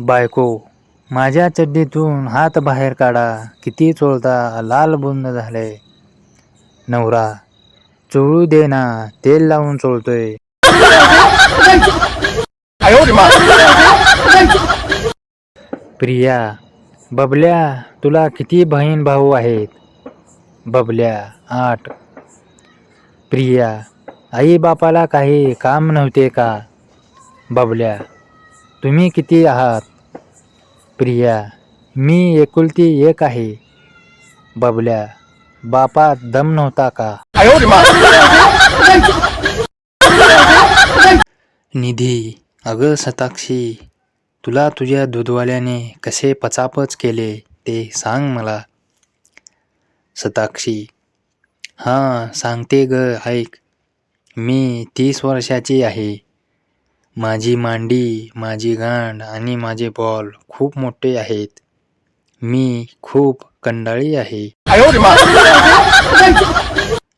बायको, माझ्या चड्डीतून हात बाहेर काढा, किती चोळता लाल बुंद झाले. नवरा, चोळू दे ना, तेल लावून चोळतोय. प्रिया, बबल्या, तुला किती बहीण भाऊ आहेत? बबल्या, 8. प्रिया, आई बापाला काही काम नव्हते का? बबल्या, तुम्ही किती आहात? प्रिया, मी एकुलती एक आहे. बबल्या, बापात दम नव्हता का? निधी, अगं शताक्षी, तुला तुझ्या दूधवाल्याने कसे पचापच केले ते सांग मला. शताक्षी, हां सांगते ग, ऐक. मी 30 वर्षाची आहे. माझी मांडी, माझी गांड आणि माझे बॉल खूप मोठे आहेत. मी खूप कंडाळी आहे.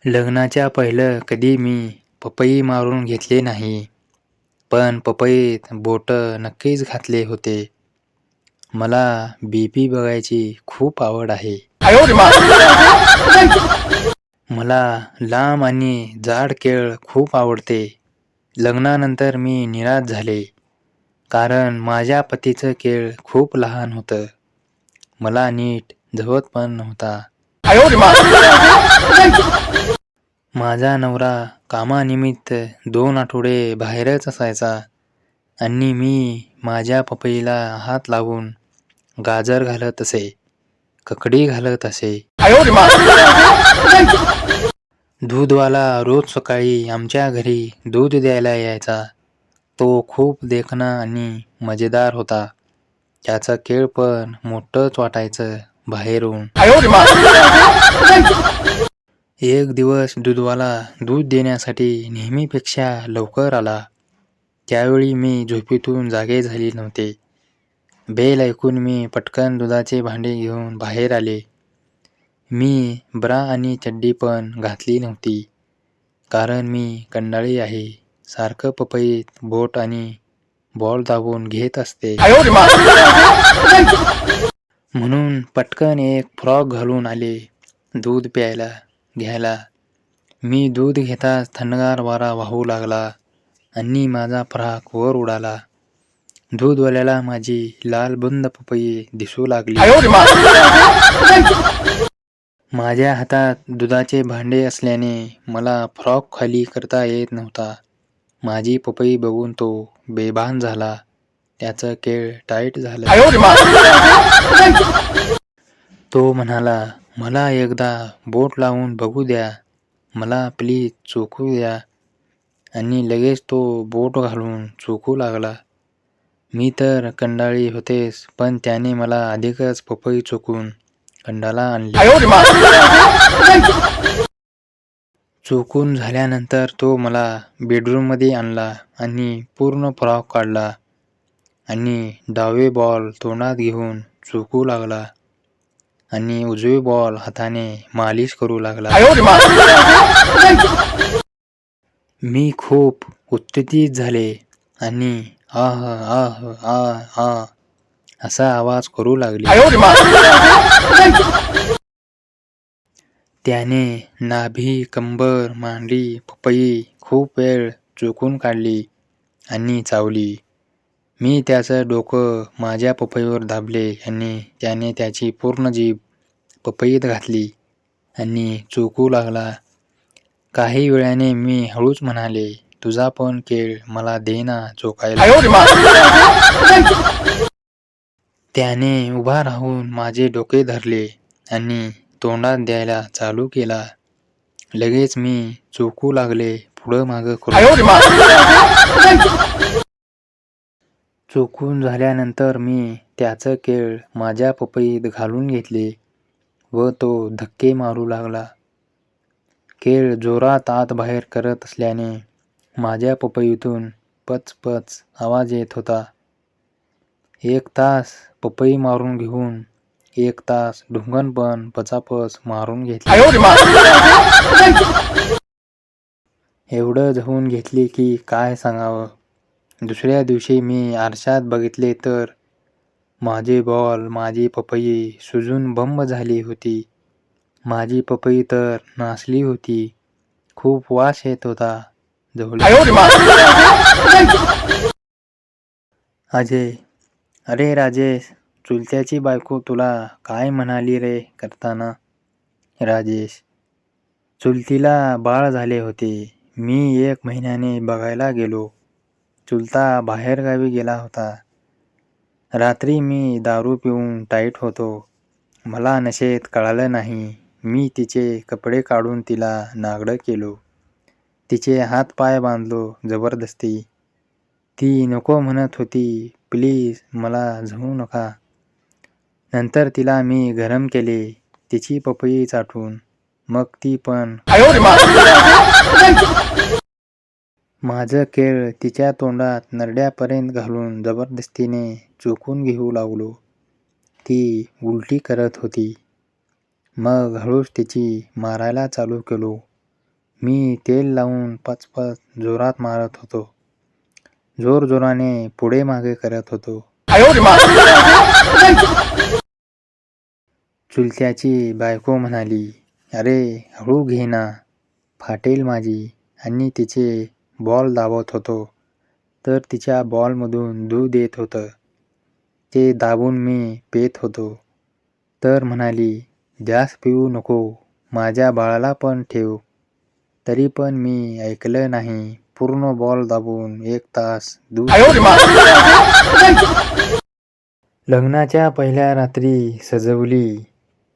लग्नाच्या पहिलं कधी मी पपई मारून घेतले नाही, पण पपईत बोट नक्कीच घातले होते. मला बीपी बघायची खूप आवड आहे. मला लांब आणि जाड केळ खूप आवडते. लग्नानंतर मी निराश झाले, कारण माझ्या पतीचं केळ खूप लहान होतं. मला नीट झवत पण नव्हता. माझा नवरा कामानिमित्त 2 आठवडे बाहेरच असायचा आणि मी माझ्या पपईला हात लावून गाजर घालत असे, ककडी घालत असे. दूधवाला रोज सकाळी आमच्या घरी दूध द्यायला यायचा. तो खूप देखणा आणि मजेदार होता. त्याचं केळ पण मोठंच वाटायचं बाहेरून. एक दिवस दूधवाला दूध देण्यासाठी नेहमीपेक्षा लवकर आला. त्यावेळी मी झोपेतून जागे झाले नव्हते. बेल ऐकून मी पटकन दुधाचे भांडे घेऊन बाहेर आले. मी ब्रा आणि चड्डी पण घातली नव्हती, कारण मी कंडाळी आहे. सारखं पपईत बोट आणि बॉल दाबून घेत असते. म्हणून पटकन एक फ्रॉक घालून आले दूध घ्यायला. मी दूध घेताच थंडगार वारा वाहू लागला आणि माझा फ्रॉक वर उडाला. दूधवाल्याला माझी लाल बुंद पपई दिसू लागली. माझ्या हातात दुधाचे भांडे असल्याने मला फ्रॉक खाली करता येत नव्हता. माझी पपई बघून तो बेभान झाला. त्याचं केळ टाईट झालं. तो म्हणाला, मला एकदा बोट लावून बघू द्या, मला प्लीज चोखू द्या. आणि लगेच तो बोट घालून चोखू लागला. मी तर कंडाळी होतेच, पण त्याने मला अधिकच पपई चोखून कंडाला आणली. चोखून झाल्यानंतर तो मला बेडरूममध्ये आणला आणि पूर्ण फ्रॉक काढला आणि डावे बॉल तोंडात घेऊन चोखू लागला आणि उजवे बॉल हाताने मालिश करू लागला. मी खूप उत्तेजित झाले आणि आह आह आह आह असा आवाज करू लागले. त्याने नाभी, कंबर, मांडी, पपई खूप वेळ चोखून काढली आणि चावली. मी त्याचं डोकं माझ्या पपईवर दाबले आणि त्याने त्याची पूर्ण जीभ पपईत घातली आणि चोखू लागला. काही वेळाने मी हळूच म्हणाले, तुझा पण केळ मला दे ना चोखायला. त्याने उभा राहून माझे डोके धरले आणि तोंडात द्यायला चालू केला. लगेच मी चोखू लागले, पुढं मागं करून. चोखून झाल्यानंतर मी त्याचं केळ माझ्या पपईत घालून घेतले व तो धक्के मारू लागला. केळ जोरात आत बाहेर करत असल्याने माझ्या पपईतून पच पच आवाज येत होता. 1 तास पपई मारून घेऊन 1 तास ढुंगण पण पचापच मारून घेतली. एवढं झवून घेतली की काय सांगावं. दुसऱ्या दिवशी मी आरशात बघितले तर माझे बॉल, माझी पपई सुजून बंब झाली होती. माझी पपई तर नासली होती. खूप वास येत होता. अजय, अरे राजेश, चुलत्याची बायको तुला काय म्हणाली रे करताना? राजेश, चुलतीला बाळ झाले होते. मी 1 महिन्याने बघायला गेलो. चुलता बाहेरगावी गेला होता. रात्री मी दारू पिऊन टाईट होतो. मला नशेत कळालं नाही. मी तिचे कपडे काढून तिला नागडं केलो. तिचे हात-पाय बांधलो जबरदस्ती. ती नको म्हणत होती. प्लीज मला झळू नका. नंतर तिला मी गरम केले, तिची पपई चाटून. मग ती पण माझं केळ तिच्या तोंडात नरड्यापर्यंत घालून जबरदस्तीने चोखून घेऊ लागलो. ती उलटी करत होती. मग हळूच तिची मारायला चालू केलो. मी तेल लावून पचपच जोरात मारत होतो. जोरजोराने पुढे मागे करत होतो. चुलत्याची बायको म्हणाली, अरे हळू घे ना, फाटेल माझी. आणि तिचे बॉल दाबत होतो तर तिच्या बॉलमधून दूध येत होतं. ते दाबून मी पेत होतो. तर म्हणाली, जास्त पिऊ नको, माझ्या बाळाला पण ठेव. तरी पण मी ऐकलं नाही. पूर्ण बॉल दाबून 1 तास दूध. लग्नाच्या पहिल्या रात्री सजवली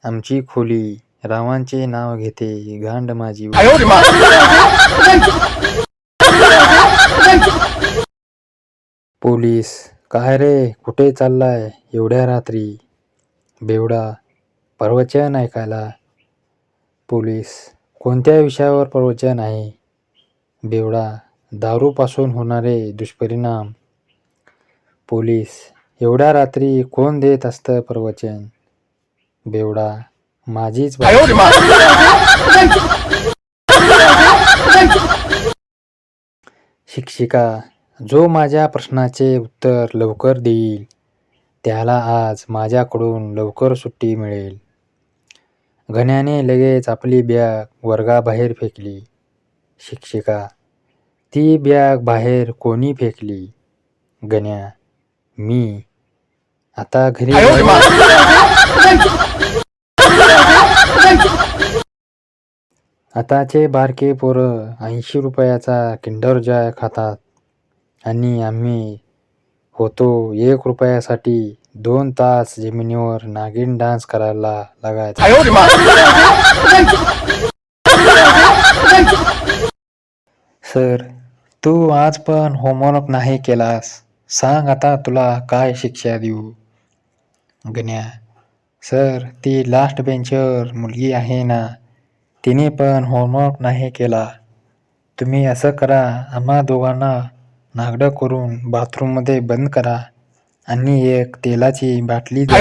आमची खोली. रावांचे नाव घेते गांड माझी. पोलीस, काय रे, कुठे चाललाय एवढ्या रात्री? बेवडा, प्रवचन ऐकायला. पोलीस, कोणत्या विषयावर प्रवचन आहे? बेवडा, दारूपासून होणारे दुष्परिणाम. पोलीस, एवढ्या रात्री कोण देत असतं प्रवचन? बेवडा, माझीच बायको. शिक्षिका, जो माझ्या प्रश्नाचे उत्तर लवकर देईल त्याला आज माझ्याकडून लवकर सुट्टी मिळेल. गण्याने लगेच आपली बॅग वर्गाबाहेर फेकली. शिक्षिका, ती बॅग बाहेर कोणी फेकली? गण्या, मी. आता घरी आताचे बारके पोरं 80 रुपयाचा किंडर जॉय खातात आणि आम्ही होतो 1 रुपयासाठी 2 तास जमिनीवर नागिन डान्स करायला लागायचा. सर, तू आज पण होमवर्क नाही केलास. सांग आता तुला काय शिक्षा देऊ? गण्या, सर, ती लास्ट बेंचवर मुलगी आहे ना, तिने पण होमवर्क नाही केला. तुम्ही असं करा, आम्हा दोघांना नागडं करून बाथरूममध्ये बंद करा आणि 1 तेलाची बाटली द्या.